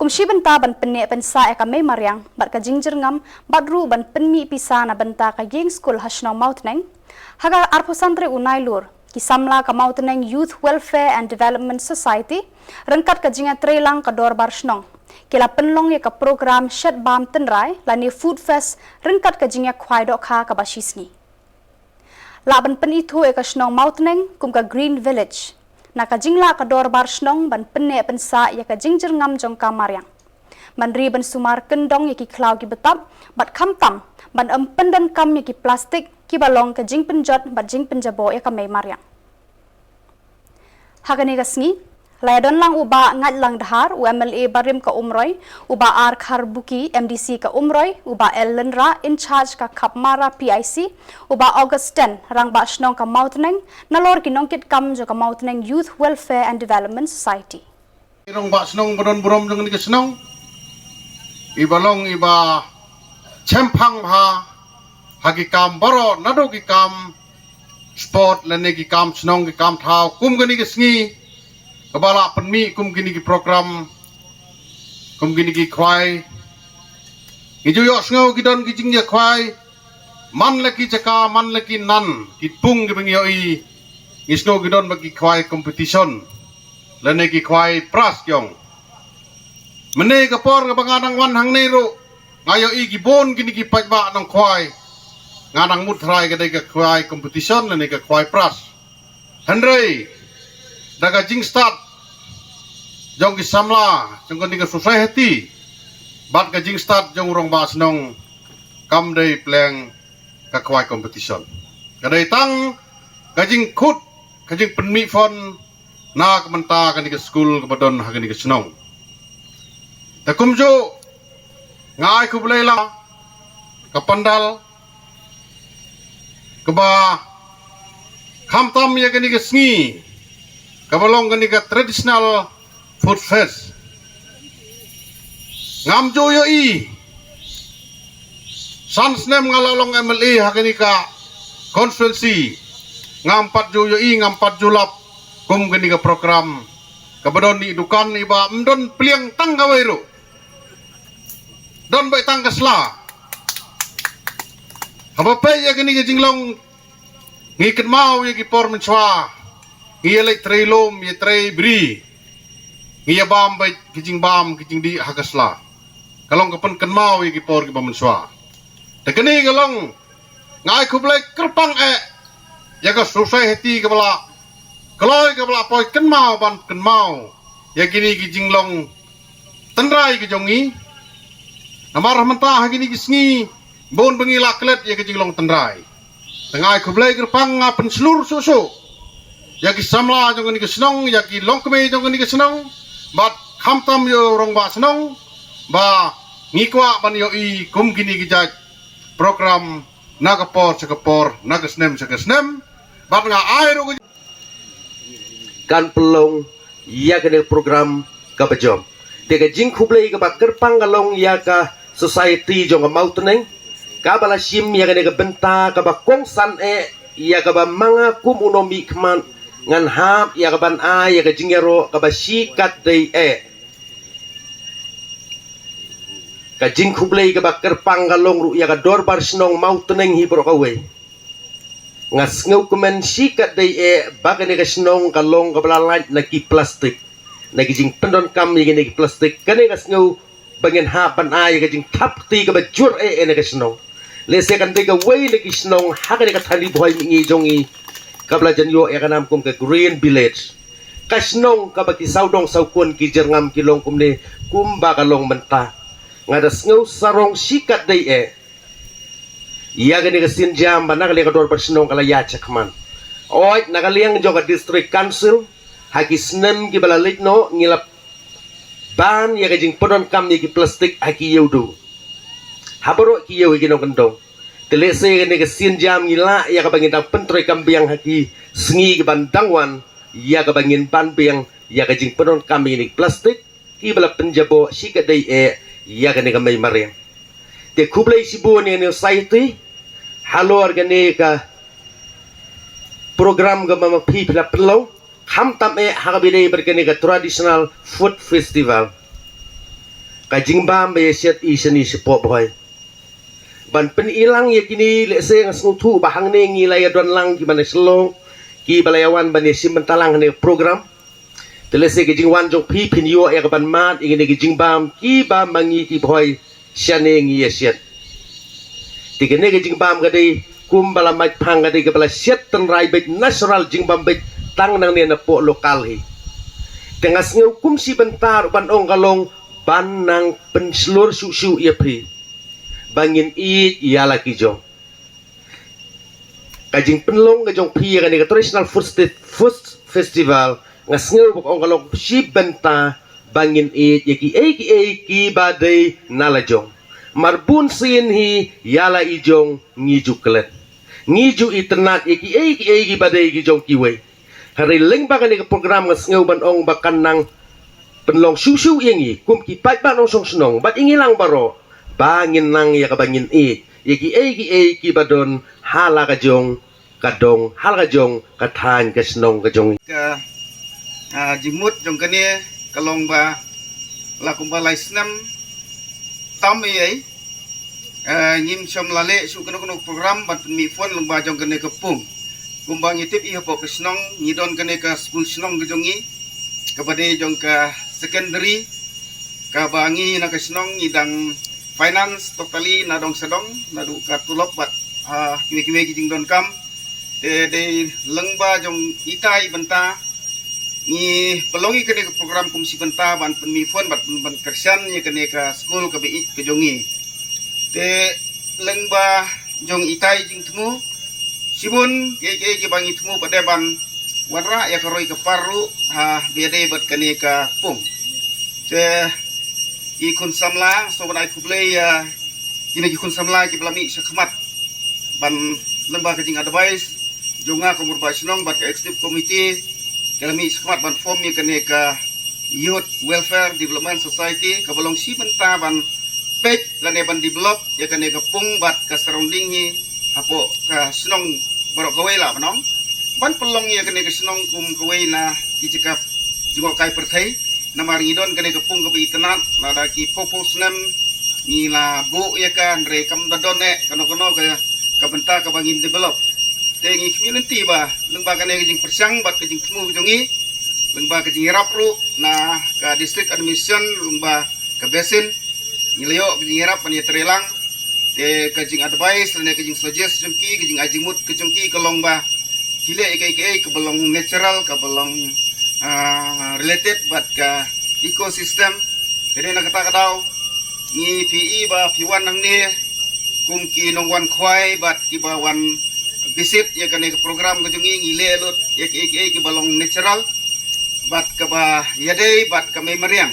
kumshi benta ban penne pensa eka me mariang bat ka jingjer ngam bat ru ban penmi pisa na benta ka yeng school hasno mautneng haga arpo santre unai lur ki samla ka mautneng Youth Welfare and Development Society rengkat ka jinga trelang ka dor bar snong kila penlong ya ka program shed bam tenrai lani food fest rengkat ka jinga khwai dok kha ka bashisni la ban pen itu eka snong mautneng kum ka Green Village naka jingla ka dor bar snong ban penne pensa ya ka jingjer ngam jong kamaryang ban ri ban sumar kendong ya ki klau ki betap bat kham tam ban pendan kam ya ki plastik ki balong ka jing penjot bat jing penjabo ya ka me maryang hagani gasngi laydon lang uba ngat lang dahar UMLA barim ka umroy uba ar kharbuki MDC ka umroy uba ellenra in charge ka khapmara PIC uba August 10 rang ba snong ka mautneng nalor ki nongkit kam jo ka mautneng Youth Welfare and Development Society rong ba snong bodon burom jong ni ka snong ibalong iba chempang ha hagi kam baro nado ki kam sport lene ki kam snong ki kam thau kum gani ki sngi kabala penmi kum gini ki program kum gini ki khwai ngijo yo sngo ki don ki jingya khwai man laki chaka man laki nan ki pung ki bengyo i ngisno ki don bagi khwai competition lene ki khwai pras kyong mene ka por ka banganang wan hang nero ngayo i ki bon gini ki pajba nang khwai nganang mutrai ka dai ka khwai competition lene ka khwai pras handrei daga jing start jong ki samla jong ka nika society bat ka jing start jong rong ba snong kam dei pleng ka khwai competition ka dei tang ka jing khut ka jing penmi fon na ka menta ka nika school ka badon ha ka nika snong ta kumjo ngai ku blela ka pandal ka ba kham tam ya ka nika sngi kabalong gani ka traditional food fest ngam joyo i sansnem ngalalong MLA hakani ka constituency ngam pat joyo i ngam pat julap kum gani ka program kabadon ni dukan iba mdon pliang tang gawero don bai tang kasla habape ya gani ka jinglong ngikit mau ya ki por menchwa ngiya lay tray lom, ngiya tray bri. Ngiya bam bay kijing di hagasla. Kalong kapan kanmaw yung kipor kipa manswa. Takani kalong ngay kublay kerpang yaga society kabala. Kaloy kabala poy kanmaw ban kanmaw. Yagini kijing long tandray kijongi. Namarah mentah gini kisngi. Bon bengi laklet ya kijing long tandray. Tangay kublay kerpang ngapan seluruh susu. Yaki samla jong ni kesnong yaki longkme jong ni kesnong bat khamtam yo rong ba snong ba ngikwa ban yo i kum gini gijat program nagapor sakapor nagasnem bat nga airo kan pelong ya kene program kabajom tega jing khublei ka ba kerpang galong ya ka society jong mautneng ka bala sim ya kene ka benta ka ba kongsan ya ka ba manga kum unomi kman ngan hap ya kaban ya ka jingero ka ba sikat dei ka jing khublei ka ba kerpang galong ru ya ka dorbar snong mautneng hi pro ka we ngas ngau kumen sikat dei bagane ka snong kalong ka balalat na ki plastik na ki jing pendon kam ni ki plastik kane ngas ngau bangen hapan ya ka jing thap ti ka ba jur na ka snong lese kan dei ka we na ki snong ha ka thali boy mi jongi kablajan yo ya kanam kum ke Green Village kasnong kabaki saudong saukun ki jerngam kilong kumne kumba kalong menta ngadas ngau sarong sikat dei iya gani ka sinjam ba nakali ka dor pasnong kala ya chakman oi nakaliang jo ka district council haki snem ki balalit no ngilap ban ya ka jing podon kam ni ki plastik haki yodu haboro ki yow ki no kendong telese ni ke sinjam ngila ya ka bangin tang pentroy kambiang haki sengi ke bandangwan ya ka bangin banbiang ya ka jing penon kami ni plastik ki bala penjabo sika dei ya ka ni ka may mare te kublay sibu ni society halo argane ka program ga mama pi pila pelong ham tam ha ka bidei bergane ka traditional food festival kajing bam be set I seni sepo boy ban pen ilang ya kini le se ngas ngutu bahang ne ngilai don lang ki bane selong ki balayawan bane simentalang ne program telese kajing wan jong pi pin yo ya ban mat ingin kajing bam ki bam mangi ki boy siane ngi ya set tikene kajing bam gadai kum bala mai phang gadai ke bala set ten rai bet nasional jing bam bet tang nang ne na po lokal hi tengas ngeu kum si bentar ban ong kalong ban nang penslur su ia pri bangin I ialah kijong kajing penlong kajong pi kan ke traditional food festival ngas ngeu bok ong kalong si benta bangin I ki badai nalajong marbun sin hi ialah ijong ngiju klet ngiju iternat ki badai kijong kiwei hari leng bakan ke program ngas ngeu ban ong bakan nang penlong susu ingi kum ki pai ban ong song senong bat ingi lang baro bangin nang ya ka bangin ki badon hala ka jong kadong hal ka jong kathan ka senong ka jong ka jimut jong kane kalong ba la kum ba lai snam tam ai nyim chom lale su kono program ban mi fon long ba jong kane ka pung kum ba ngitip I po ka senong ngidon kane ka school senong ka jong I kabade jong ka secondary ka bangi na kasinong idang finance totally na dong sedong na du ka tulok bat kiwe kijing don kam de lengba jong itai benta ni pelongi kene ke program kumsi benta ban penmifon bat ban kersian ye kene ka school ka bi ke jongi de lengba jong itai jing temu sibun ke bangi temu pada ban warra ya karoi ke paru biade bat kane ka pung te ikun samla so ban ai kublei ya kini ikun samla ki belami sekhmat ban lemba kajing advice jonga komur basinong bat ka executive committee kalami sekhmat ban form ya kane ka youth welfare development society ka balong si benta ban page lane ban develop ya kane ka pung bat ka surrounding hi hapo ka senong barok kawai la banong ban pelong ya kene kesenong kum kawai na kicikap jungo kai perthai namari don kene kepung ke internet lada ki popos nem ni la bu ya kan re kam dadon ne kono ke benta ke bangin develop te ngi community ba lengba kene ke jing persang bat ke jing temu jongi lengba ke jing rapru na ka district administration lengba ke basin ni leo ke jing rap pan ya terelang te ke jing advice ne ke jing suggest jongki ke jing ajimut ke jongki ke longba hile ke belong natural ke belong related but ke ecosystem jadi nak kata kadau ni PE ba piwan nang ni kum ki nong wan khwai but ki ba wan visit ya kan ke program ke jungi ngile lut ya ke belong natural but ke ba yadai but ke memoriam